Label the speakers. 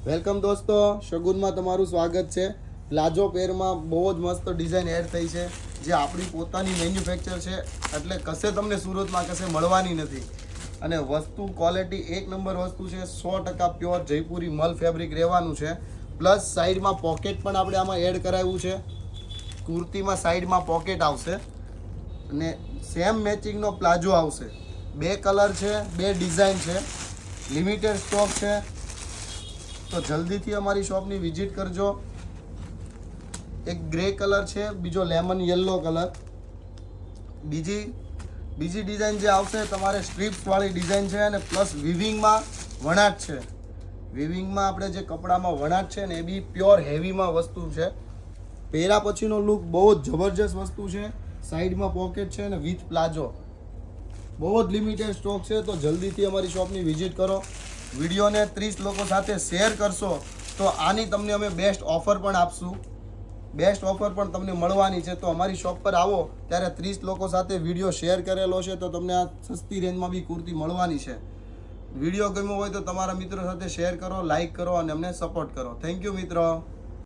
Speaker 1: Welcome દોસ્તો, શગુનમાં તમારું સ્વાગત છે. પ્લાઝો પેરમાં બહુ જ મસ્ત ડિઝાઇન એડ થઈ છે, જે આપણી પોતાની મેન્યુફેક્ચર છે, એટલે કશે તમને સુરતમાં કશે મળવાની નથી. અને વસ્તુ ક્વોલિટી એક નંબર વસ્તુ છે, 100% પ્યોર જયપુરી મલ ફેબ્રિક રહેવાનું છે. પ્લસ સાઈડમાં પોકેટ પણ આપણે આમાં એડ કરાવ્યું છે. કુર્તીમાં સાઈડમાં પોકેટ આવશે અને સેમ મેચિંગનો પ્લાઝો આવશે. 2 કલર છે, 2 ડિઝાઇન છે, લિમિટેડ સ્ટોક છે. તો જલ્દીથી અમારી શોપની વિઝિટ કરજો. એક ગ્રે કલર છે, બીજો લેમન યલો કલર. બીજી ડિઝાઇન જે આવશે તમારે સ્ટ્રીપ્સવાળી ડિઝાઇન છે અને પ્લસ વિવિંગમાં વણાટ છે. વિવિંગમાં આપણે જે કપડામાં વણાટ છે ને એ બી પ્યોર હેવીમાં વસ્તુ છે. પહેરા પછીનો લુક બહુ જ જબરજસ્ત વસ્તુ છે. સાઈડમાં પોકેટ છે અને વિથ પ્લાઝો. બહુ જ લિમિટેડ સ્ટોક છે, તો જલ્દીથી અમારી શોપની વિઝિટ કરો. વિડીયોને 30 લોકો સાથે શેર કરશો તો આની તમને અમે બેસ્ટ ઓફર પણ આપશું. બેસ્ટ ઓફર પણ તમને મળવાની છે. તો અમારી શોપ પર આવો ત્યારે 30 લોકો સાથે વિડીયો શેર કરેલો છે, તો તમને આ સસ્તી રેન્જમાં બી કુર્તી મળવાની છે. વિડીયો ગમ્યો હોય તો તમારા મિત્રો સાથે શેર કરો, લાઈક કરો અને અમને સપોર્ટ કરો. થેન્ક યુ મિત્રો.